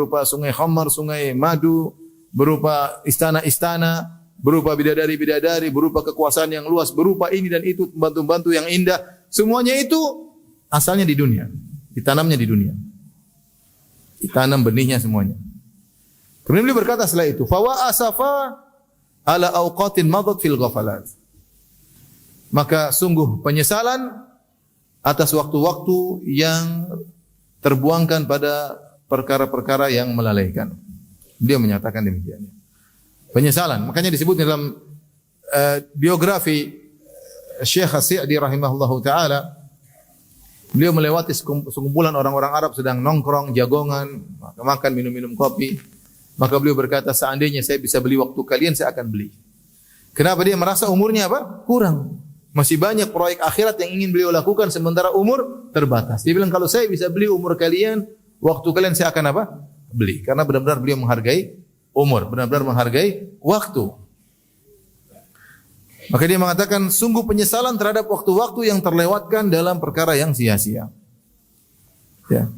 Speaker 1: khamar, sungai madu, berupa istana-istana, berupa bidadari-bidadari, berupa kekuasaan yang luas, berupa ini dan itu, pembantu-pembantu yang indah, semuanya itu asalnya di dunia. Ditanamnya di dunia. Ditanam benihnya semuanya. Kemudian beliau berkata setelah itu, fawa asafa ala awqatin madat fil ghafalat. Maka sungguh penyesalan atas waktu-waktu yang terbuangkan pada perkara-perkara yang melalaikan. Dia menyatakan demikian. Penyesalan, makanya disebut dalam biografi Syekh As-Sa'di rahimahullahu taala, beliau melewati sekumpulan orang-orang Arab sedang nongkrong, jagongan, makan, minum-minum kopi. Maka beliau berkata, seandainya saya bisa beli waktu kalian, saya akan beli. Kenapa? Dia merasa umurnya apa? Kurang. Masih banyak proyek akhirat yang ingin beliau lakukan sementara umur terbatas. Dia bilang, kalau saya bisa beli umur kalian, waktu kalian saya akan apa? Beli. Karena benar-benar beliau menghargai umur, benar-benar menghargai waktu. Maka dia mengatakan, sungguh penyesalan terhadap waktu-waktu yang terlewatkan dalam perkara yang sia-sia. Ya.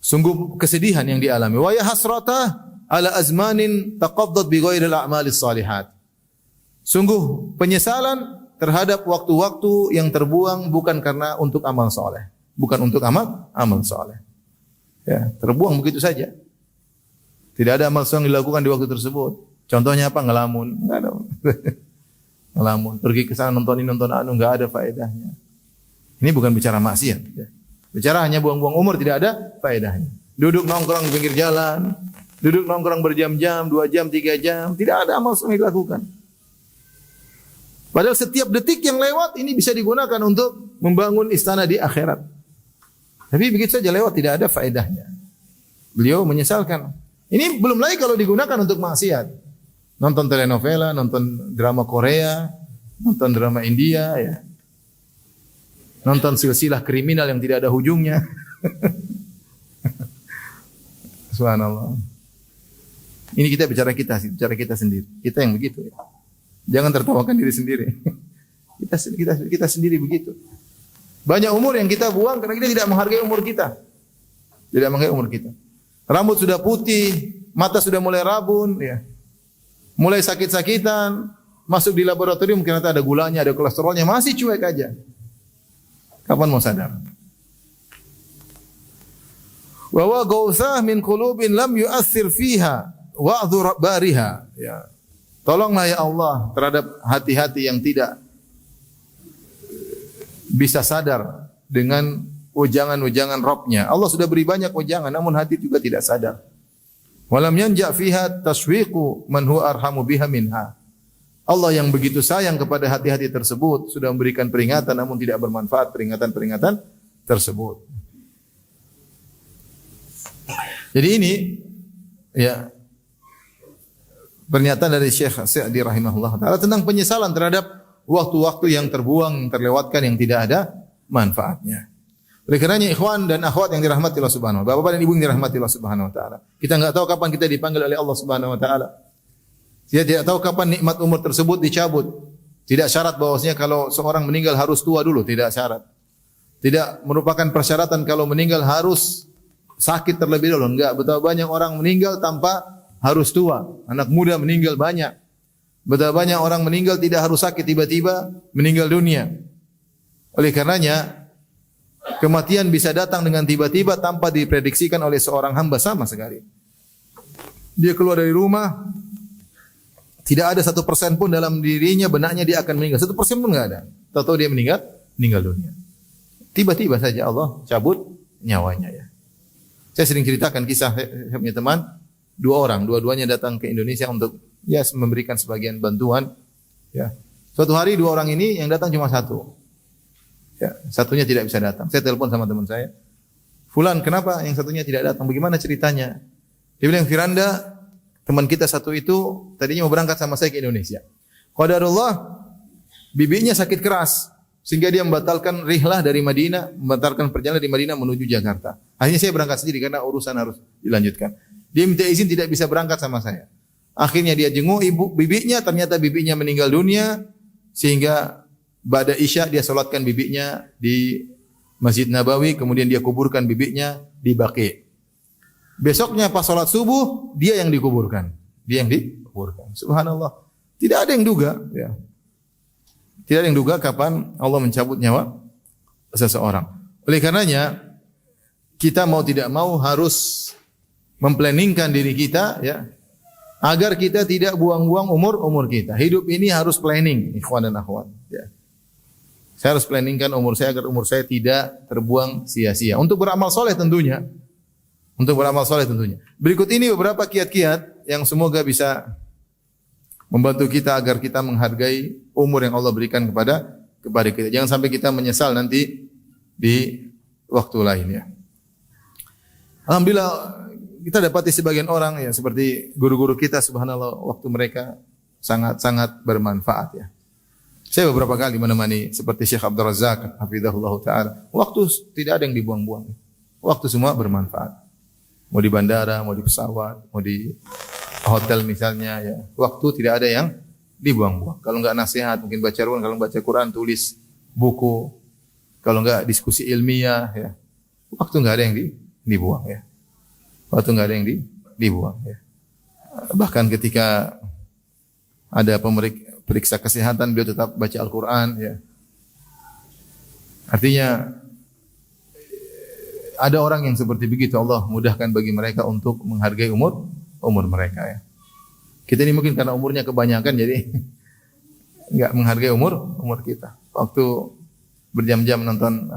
Speaker 1: Sungguh kesedihan yang dialami. Wa ya hasrata ala azmanin taqaddat bi ghairil a'malis salihat. Sungguh penyesalan terhadap waktu-waktu yang terbuang bukan karena untuk amal soleh, bukan untuk amal soleh. Ya, terbuang begitu saja. Tidak ada amal soleh yang dilakukan di waktu tersebut. Contohnya apa? Ngelamun, enggak ada. Ngelamun, pergi ke sana nonton ini nonton anu, enggak ada faedahnya. Ini bukan bicara maksiat. Ya. Bicara hanya buang-buang umur, tidak ada faedahnya. Duduk nongkrong di pinggir jalan, duduk nongkrong berjam-jam, 2 jam, 3 jam, tidak ada amal soleh dilakukan. Padahal setiap detik yang lewat ini bisa digunakan untuk membangun istana di akhirat. Tapi begitu saja lewat, tidak ada faedahnya. Beliau menyesalkan. Ini belum lagi kalau digunakan untuk maksiat. Nonton telenovela, nonton drama Korea, nonton drama India, ya. Nonton silsilah kriminal yang tidak ada ujungnya. Subhanallah. Ini kita bicara kita sendiri. Kita yang begitu, ya. Jangan tertawakan diri sendiri. Kita sendiri begitu. Banyak umur yang kita buang karena kita tidak menghargai umur kita. Tidak menghargai umur kita. Rambut sudah putih, mata sudah mulai rabun, ya. Mulai sakit-sakitan, masuk di laboratorium ternyata ada gulanya, ada kolesterolnya, masih cuek aja. Kapan mau sadar? Wa wa gauthah min qulubin lam yu'athir fiha wa'dhu bariha, ya. Tolonglah ya Allah terhadap hati-hati yang tidak bisa sadar dengan ujangan-ujangan Rabb-Nya. Allah sudah beri banyak ujangan, namun hati juga tidak sadar. Walam yanja fiha tashwiqu man huwa arhamu biha minha. Allah yang begitu sayang kepada hati-hati tersebut sudah memberikan peringatan namun tidak bermanfaat peringatan-peringatan tersebut. Jadi ini ya pernyataan dari Syekh Sa'di rahimahullah ta'ala tentang penyesalan terhadap waktu-waktu yang terbuang, terlewatkan, yang tidak ada manfaatnya. Oleh karenanya ikhwan dan akhwat yang dirahmati Allah Subhanahu wa ta'ala, bapak dan ibu yang dirahmati Allah Subhanahu wa ta'ala, kita enggak tahu kapan kita dipanggil oleh Allah Subhanahu wa ta'ala. Kita tidak tahu kapan nikmat umur tersebut dicabut. Tidak syarat bahwasanya kalau seorang meninggal harus tua dulu, tidak syarat. Tidak merupakan persyaratan kalau meninggal harus sakit terlebih dahulu, enggak. Betapa banyak orang meninggal tanpa harus tua. Anak muda meninggal banyak. Betapa banyak orang meninggal tidak harus sakit, tiba-tiba meninggal dunia. Oleh karenanya, kematian bisa datang dengan tiba-tiba tanpa diprediksikan oleh seorang hamba sama sekali. Dia keluar dari rumah, tidak ada 1% pun dalam dirinya, benaknya dia akan meninggal. 1% pun enggak ada. Tahu-tahu dia meninggal dunia. Tiba-tiba saja Allah cabut nyawanya, ya. Saya sering ceritakan kisah, saya punya teman, 2 orang, dua-duanya datang ke Indonesia untuk memberikan sebagian bantuan. Ya. Suatu hari 2 orang ini yang datang cuma 1. Ya, satunya tidak bisa datang. Saya telepon sama teman saya. Fulan, kenapa yang satunya tidak datang? Bagaimana ceritanya? Dia bilang, Firanda, teman kita satu itu tadinya mau berangkat sama saya ke Indonesia. Qadarullah, bibinya sakit keras sehingga dia membatalkan rihlah dari Madinah, membatalkan perjalanan dari Madinah menuju Jakarta. Akhirnya saya berangkat sendiri karena urusan harus dilanjutkan. Dia minta izin tidak bisa berangkat sama saya. Akhirnya dia jenguk bibinya, ternyata bibinya meninggal dunia sehingga ba'da Isya dia salatkan bibinya di Masjid Nabawi, kemudian dia kuburkan bibinya di Baqi. Besoknya pas salat subuh dia yang dikuburkan. Dia yang dikuburkan. Subhanallah. Tidak ada yang duga, ya. Tidak ada yang duga kapan Allah mencabut nyawa seseorang. Oleh karenanya kita mau tidak mau harus memplanningkan diri kita, ya. agar kita tidak buang-buang umur kita. Hidup ini harus planning, ikhwan dan akhwat. Ya. Saya harus planningkan umur saya agar umur saya tidak terbuang sia-sia. Untuk beramal soleh tentunya. Untuk beramal soleh tentunya. Berikut ini beberapa kiat-kiat yang semoga bisa membantu kita agar kita menghargai umur yang Allah berikan kepada kita. Jangan sampai kita menyesal nanti di waktu lain ya. Alhamdulillah kita dapati sebagian orang ya seperti guru-guru kita, subhanallah, waktu mereka sangat-sangat bermanfaat ya. Saya beberapa kali menemani seperti Syekh Abdul Razak hafizahullah taala. Waktu tidak ada yang dibuang-buang. Waktu semua bermanfaat. Mau di bandara, mau di pesawat, mau di hotel misalnya ya. Waktu tidak ada yang dibuang-buang. Kalau enggak nasihat, mungkin baca Quran, kalau baca Quran tulis buku. Kalau enggak diskusi ilmiah ya. Waktu enggak ada yang dibuang ya. Waktu enggak ada yang dibuang ya. Bahkan ketika ada periksa kesehatan, beliau tetap baca Al-Quran ya. Artinya ada orang yang seperti begitu, Allah mudahkan bagi mereka untuk menghargai umur mereka ya. Kita ini mungkin karena umurnya kebanyakan jadi enggak menghargai umur kita. Waktu berjam-jam nonton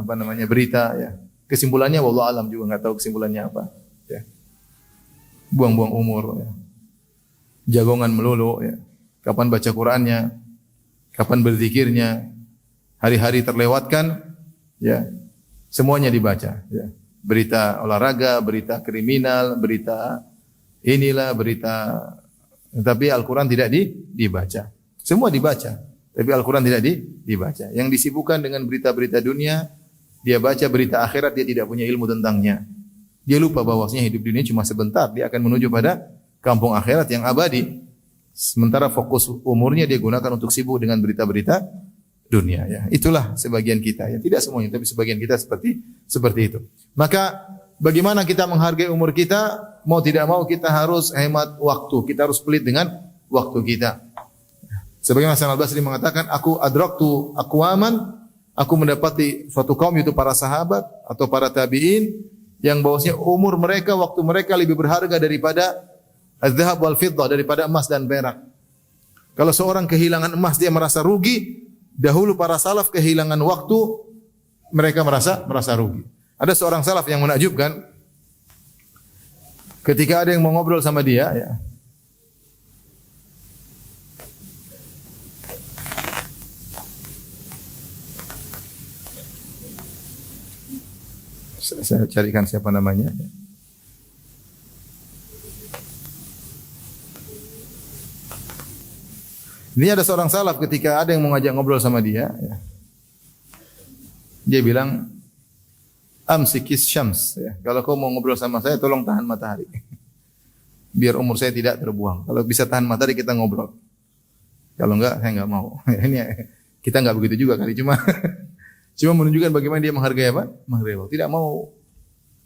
Speaker 1: berita ya. Kesimpulannya wallahu alam juga enggak tahu kesimpulannya apa ya. Buang-buang umur ya. Jagongan melulu ya. Kapan baca Qur'annya, kapan berzikirnya, hari-hari terlewatkan, ya semuanya dibaca. Ya. Berita olahraga, berita kriminal, berita inilah, berita, tapi Al-Quran tidak dibaca. Semua dibaca, tapi Al-Quran tidak dibaca. Yang disibukkan dengan berita-berita dunia, dia baca berita akhirat, dia tidak punya ilmu tentangnya. Dia lupa bahwasanya hidup dunia cuma sebentar, dia akan menuju pada kampung akhirat yang abadi. Sementara fokus umurnya dia gunakan untuk sibuk dengan berita-berita dunia ya. Itulah sebagian kita ya, tidak semuanya tapi sebagian kita seperti itu. Maka bagaimana kita menghargai umur kita? Mau tidak mau kita harus hemat waktu. Kita harus pelit dengan waktu kita. Sebagaimana Hasan Al-Basri mengatakan, aku adraktu aqwaman, aku mendapati suatu kaum yaitu para sahabat atau para tabi'in yang bahwasanya umur mereka, waktu mereka lebih berharga daripada az-zahab wal fiddah, daripada emas dan perak. Kalau seorang kehilangan emas dia merasa rugi, dahulu para salaf kehilangan waktu mereka merasa rugi. Ada seorang salaf yang menakjubkan ketika ada yang mau ngobrol sama dia ya. Saya carikan siapa namanya. Ini ada seorang salaf ketika ada yang mau ngajak ngobrol sama dia, ya. Dia bilang, amsikis syams. Ya. Kalau kau mau ngobrol sama saya, tolong tahan matahari. Biar umur saya tidak terbuang. Kalau bisa tahan matahari, kita ngobrol. Kalau enggak, saya enggak mau. Ini kita enggak begitu juga kali. Cuma menunjukkan bagaimana dia menghargai apa? Menghargai waktu. Tidak mau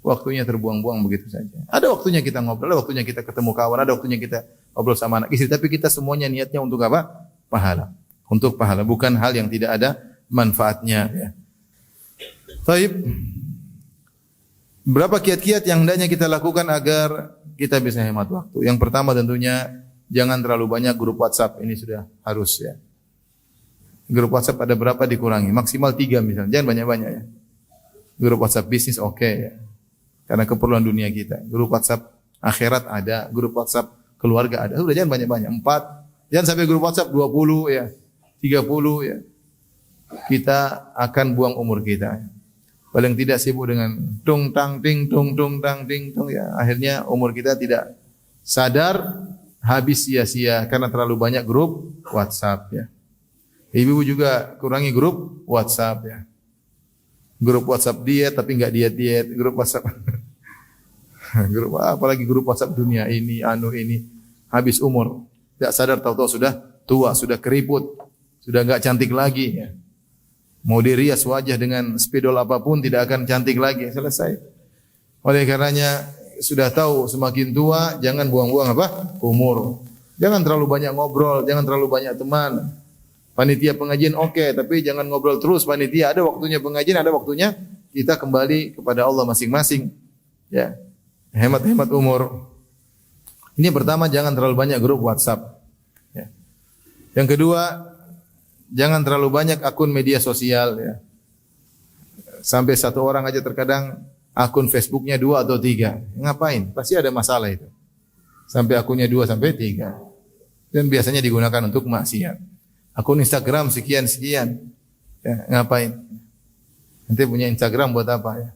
Speaker 1: waktunya terbuang-buang begitu saja. Ada waktunya kita ngobrol, ada waktunya kita ketemu kawan, ada waktunya kita ngobrol sama anak istri. Tapi kita semuanya niatnya untuk apa? Pahala. Untuk pahala. Bukan hal yang tidak ada manfaatnya. Ya. Baik. Berapa kiat-kiat yang hendaknya kita lakukan agar kita bisa hemat waktu? Yang pertama tentunya jangan terlalu banyak grup WhatsApp. Ini sudah harus ya. Grup WhatsApp ada berapa dikurangi? Maksimal 3 misalnya. Jangan banyak-banyak ya. Grup WhatsApp bisnis oke ya. Karena keperluan dunia kita. Grup WhatsApp akhirat ada. Grup WhatsApp keluarga ada. Sudah jangan banyak-banyak. 4. Jangan sampai grup WhatsApp 20 ya. 30 ya. Kita akan buang umur kita. Paling tidak sibuk dengan tung tang ting tung tang ting tung ya. Akhirnya umur kita tidak sadar habis sia-sia karena terlalu banyak grup WhatsApp ya. Ibu juga kurangi grup WhatsApp ya. Grup WhatsApp diet tapi enggak diet-diet, grup WhatsApp. Grup apalagi grup WhatsApp dunia ini, ini habis umur. Tidak sadar tahu-tahu sudah tua, sudah keriput, sudah enggak cantik lagi ya. Mau dirias wajah dengan spidol apapun tidak akan cantik lagi, selesai. Oleh karenanya sudah tahu semakin tua jangan buang-buang apa? Umur. Jangan terlalu banyak ngobrol, jangan terlalu banyak teman. Panitia pengajian oke, tapi jangan ngobrol terus panitia. Ada waktunya pengajian, ada waktunya kita kembali kepada Allah masing-masing. Ya. Hemat-hemat umur. Ini pertama, jangan terlalu banyak grup WhatsApp. Ya. Yang kedua, jangan terlalu banyak akun media sosial. Ya. Sampai satu orang aja terkadang akun Facebooknya 2 atau 3. Ngapain? Pasti ada masalah itu. Sampai akunnya 2 sampai 3. Dan biasanya digunakan untuk maksiat. Akun Instagram sekian-sekian. Ya, ngapain? Nanti punya Instagram buat apa ya?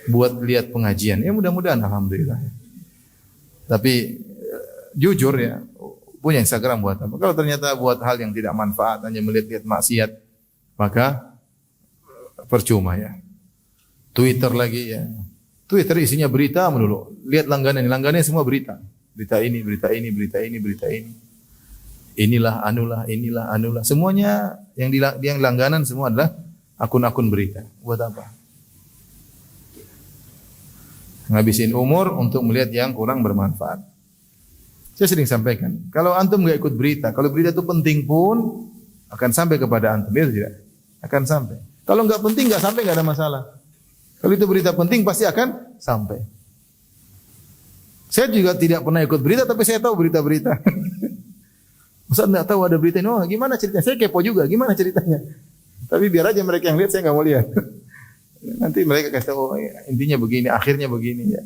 Speaker 1: Buat lihat pengajian. Ya mudah-mudahan alhamdulillah. Ya. Tapi jujur ya, punya Instagram buat apa? Kalau ternyata buat hal yang tidak manfaat, hanya melihat-lihat maksiat, maka percuma ya. Twitter lagi ya. Twitter isinya berita melulu. Lihat langganannya semua berita. Berita ini, berita ini, berita ini, berita ini. Inilah, anulah, inilah, anulah. Semuanya yang langganan semua adalah akun-akun berita. Buat apa? Ngabisin umur untuk melihat yang kurang bermanfaat. Saya sering sampaikan, kalau antum enggak ikut berita, kalau berita itu penting pun akan sampai kepada antum, ya tidak? Akan sampai. Kalau enggak penting enggak sampai, enggak ada masalah. Kalau itu berita penting pasti akan sampai. Saya juga tidak pernah ikut berita, tapi saya tahu berita-berita. Ustaz enggak tahu ada berita ini, oh gimana ceritanya? Saya kepo juga, gimana ceritanya? Tapi biar aja mereka yang lihat, saya enggak mau lihat. Nanti mereka kasih tahu, oh, intinya begini, akhirnya begini ya.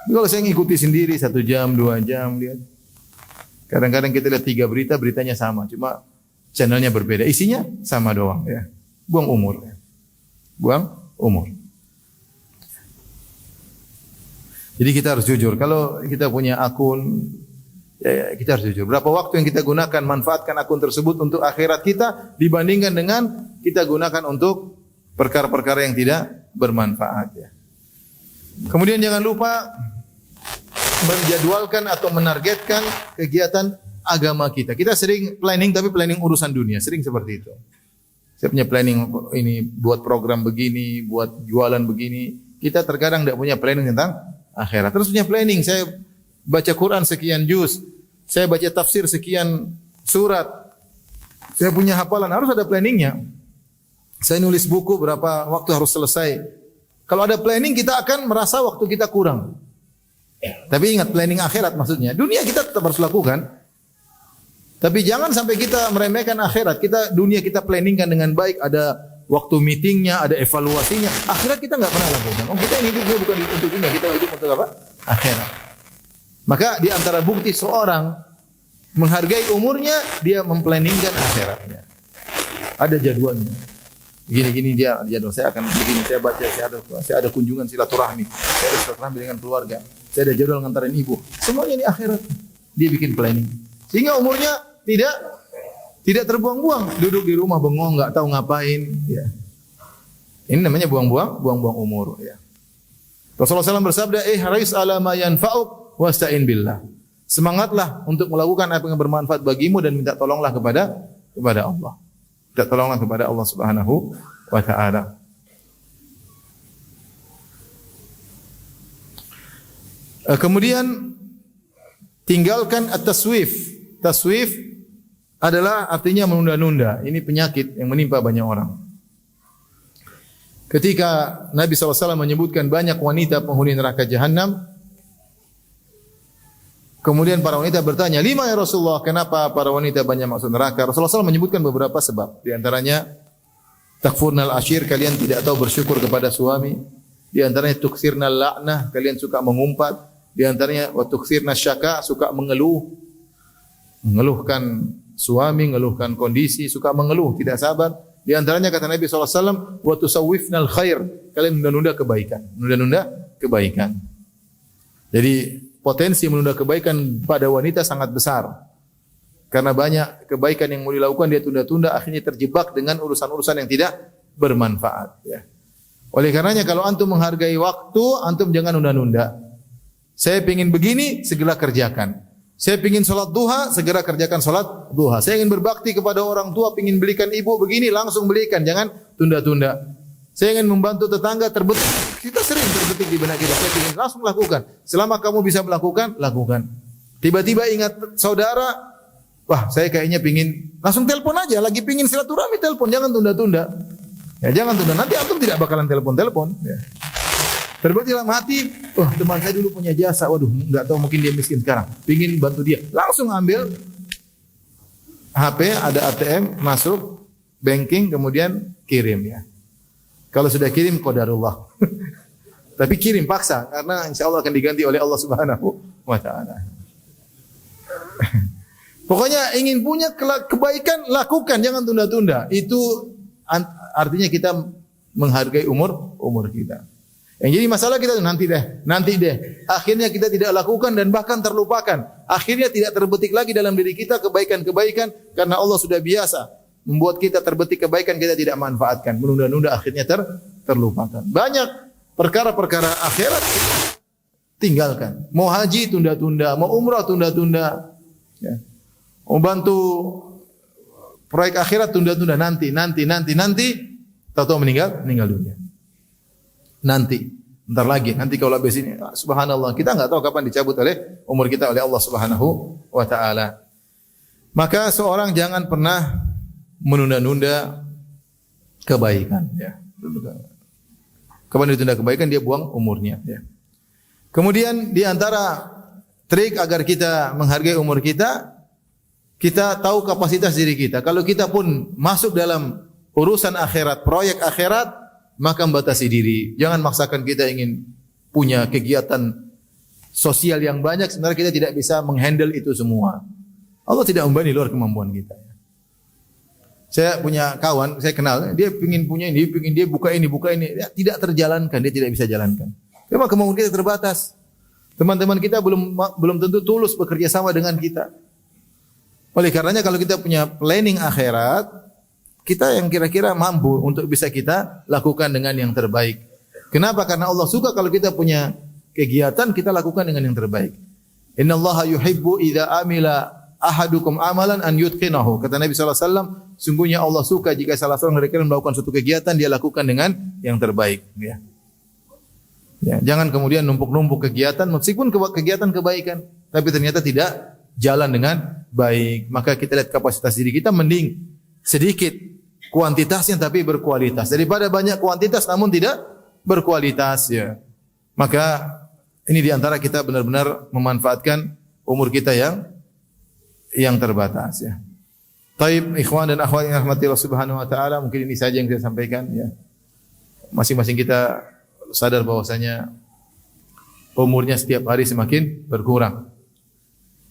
Speaker 1: Kalau saya ngikuti sendiri 1 jam, 2 jam lihat. Kadang-kadang kita lihat 3 berita, beritanya sama, cuma channelnya berbeda, isinya sama doang ya. Buang umur ya. Buang umur. Jadi kita harus jujur. Kalau kita punya akun, ya, kita harus jujur. Berapa waktu yang kita gunakan, manfaatkan akun tersebut untuk akhirat kita dibandingkan dengan kita gunakan untuk perkara-perkara yang tidak bermanfaat ya. Kemudian jangan lupa menjadwalkan atau menargetkan kegiatan agama kita. Kita sering planning tapi planning urusan dunia, sering seperti itu. Saya punya planning ini buat program begini, buat jualan begini. Kita terkadang tidak punya planning tentang akhirat. Terus punya planning, saya baca Quran sekian juz, saya baca tafsir sekian surat. Saya punya hafalan, harus ada planningnya. Saya nulis buku berapa waktu harus selesai. Kalau ada planning kita akan merasa waktu kita kurang. Tapi ingat planning akhirat maksudnya. Dunia kita tetap harus lakukan. Tapi jangan sampai kita meremehkan akhirat. Dunia kita planningkan dengan baik. Ada waktu meetingnya, ada evaluasinya. Akhirat kita enggak pernah lakukan. Oh, kita ini hidup bukan untuk dunia, kita hidup untuk apa? Akhirat. Maka di antara bukti seorang menghargai umurnya, dia memplanningkan akhiratnya. Ada jadwalnya. Gini-gini dia jadwal, saya akan begini, saya baca, saya ada kunjungan silaturahmi, saya ada silaturahmi dengan keluarga, saya ada jadwal ngantarin ibu. Semuanya ini akhirat. Dia bikin planning. Sehingga umurnya tidak terbuang-buang, duduk di rumah bengong, enggak tahu ngapain, ya. Ini namanya buang-buang umur, ya. Rasulullah SAW bersabda, "Ihris ala ma yanfa'uk wasta'in billah." Semangatlah untuk melakukan apa yang bermanfaat bagimu dan minta tolonglah kepada Allah. Minta tolonglah kepada Allah Subhanahu wa taala. Kemudian tinggalkan at-taswif. Taswif adalah artinya menunda-nunda. Ini penyakit yang menimpa banyak orang. Ketika Nabi SAW menyebutkan banyak wanita penghuni neraka Jahannam, kemudian para wanita bertanya, "Lima ya Rasulullah, kenapa para wanita banyak masuk neraka?" Rasulullah SAW menyebutkan beberapa sebab. Di antaranya, takfurnal ashir, kalian tidak tahu bersyukur kepada suami. Di antaranya, tuksirnal la'nah, kalian suka mengumpat. Di antaranya, wa tuksirnas syaka, suka mengeluh. Mengeluhkan suami, mengeluhkan kondisi, suka mengeluh, tidak sabar. Di antaranya kata Nabi SAW, wa tusawwifnal khair, kalian menunda-nunda kebaikan. Menunda-nunda kebaikan. Jadi, potensi menunda kebaikan pada wanita sangat besar. Karena banyak kebaikan yang mau dilakukan dia tunda-tunda, akhirnya terjebak dengan urusan-urusan yang tidak bermanfaat. Ya. Oleh karenanya kalau antum menghargai waktu, antum jangan nunda-nunda. Saya ingin begini, segera kerjakan. Saya ingin sholat duha, segera kerjakan sholat duha. Saya ingin berbakti kepada orang tua, ingin belikan ibu begini, langsung belikan. Jangan tunda-tunda. Saya ingin membantu tetangga terbetik. Kita sering terbetik di benak kita. Saya ingin langsung lakukan. Selama kamu bisa melakukan, lakukan. Tiba-tiba ingat saudara, wah saya kayaknya pingin, langsung telepon aja. Lagi pingin silaturahmi, telepon. Jangan tunda-tunda. Ya jangan tunda. Nanti antum tidak bakalan telepon-telepon. Ya. Terbetik dalam hati, oh teman saya dulu punya jasa, waduh nggak tahu mungkin dia miskin sekarang, pingin bantu dia, langsung ambil HP, ada ATM, masuk banking, kemudian kirim ya. Kalau sudah kirim qadarullah. Tapi kirim paksa karena insya Allah akan diganti oleh Allah Subhanahu wa taala. Pokoknya ingin punya kebaikan lakukan, jangan tunda-tunda. Itu artinya kita menghargai umur kita. Yang jadi masalah kita nanti deh. Akhirnya kita tidak lakukan dan bahkan terlupakan. Akhirnya tidak terbetik lagi dalam diri kita kebaikan-kebaikan karena Allah sudah biasa membuat kita terbetik kebaikan, kita tidak manfaatkan. Menunda-nunda akhirnya terlupakan. Banyak perkara-perkara akhirat kita tinggalkan. Mau haji tunda-tunda, mau umrah tunda-tunda. Ya. Mau bantu proyek akhirat tunda-tunda, nanti. Tahu-tahu meninggal dunia. Nanti, bentar lagi, nanti kalau habis ini, subhanallah, kita enggak tahu kapan dicabut oleh umur kita oleh Allah Subhanahu wa taala. Maka seorang jangan pernah menunda-nunda kebaikan, ya. Kapan ditunda kebaikan dia buang umurnya, ya. Kemudian di antara trik agar kita menghargai umur kita tahu kapasitas diri kita. Kalau kita pun masuk dalam urusan akhirat, proyek akhirat, maka membatasi diri. Jangan maksakan kita ingin punya kegiatan sosial yang banyak, sebenarnya kita tidak bisa menghandle itu semua. Allah tidak membebani luar kemampuan kita. Saya punya kawan, saya kenal, dia ingin punya ini, ingin dia buka ini, ya, tidak terjalankan, dia tidak bisa jalankan. Memang kemampuan kita terbatas. Teman-teman kita belum tentu tulus bekerja sama dengan kita. Oleh karenanya kalau kita punya planning akhirat, kita yang kira-kira mampu untuk bisa kita lakukan dengan yang terbaik. Kenapa? Karena Allah suka kalau kita punya kegiatan, kita lakukan dengan yang terbaik. Innallaha yuhibbu idza amila ahadukum amalan an yutqinahu. Kata Nabi sallallahu alaihi wasallam, sungguhnya Allah suka jika salah seorang dari kalian melakukan suatu kegiatan, dia lakukan dengan yang terbaik. Ya. Ya, jangan kemudian numpuk-numpuk kegiatan, meskipun kegiatan kebaikan, tapi ternyata tidak jalan dengan baik. Maka kita lihat kapasitas diri kita, mending sedikit kuantitasnya tapi berkualitas daripada banyak kuantitas namun tidak berkualitas, ya. Maka ini diantara kita benar-benar memanfaatkan umur kita yang terbatas, ya. Taib, ikhwan dan akhwat yang rahmati Allah Subhanahu wa taala, mungkin ini saja yang saya sampaikan, ya. Masing-masing kita sadar bahwasanya umurnya setiap hari semakin berkurang.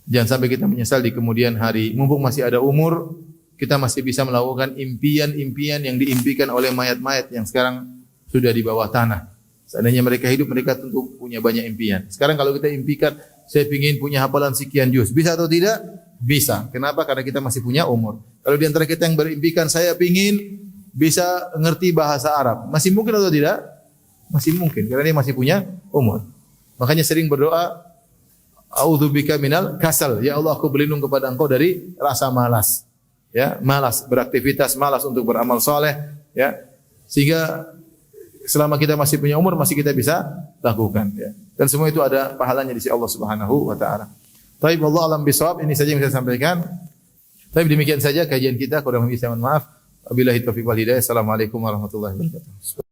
Speaker 1: Jangan sampai kita menyesal di kemudian hari. Mumpung masih ada umur, kita masih bisa melakukan impian-impian yang diimpikan oleh mayat-mayat yang sekarang sudah di bawah tanah. Seandainya mereka hidup, mereka tentu punya banyak impian. Sekarang kalau kita impikan, saya ingin punya hafalan sekian juz. Bisa atau tidak? Bisa. Kenapa? Karena kita masih punya umur. Kalau di antara kita yang berimpikan, saya ingin bisa ngerti bahasa Arab. Masih mungkin atau tidak? Masih mungkin. Karena dia masih punya umur. Makanya sering berdoa, a'udzubika minal kasal. Ya Allah, aku berlindung kepada Engkau dari rasa malas. Ya, malas beraktivitas, malas untuk beramal soleh, ya. Sehingga selama kita masih punya umur, masih kita bisa lakukan, ya. Dan semua itu ada pahalanya di sisi Allah Subhanahu wa taala. Baik, wallahu alam bisawab, ini saja yang saya sampaikan. Tapi demikian saja kajian kita, kurang lebih saya mohon maaf. Wabillahi taufiq wal hidayah. Assalamualaikum warahmatullahi wabarakatuh.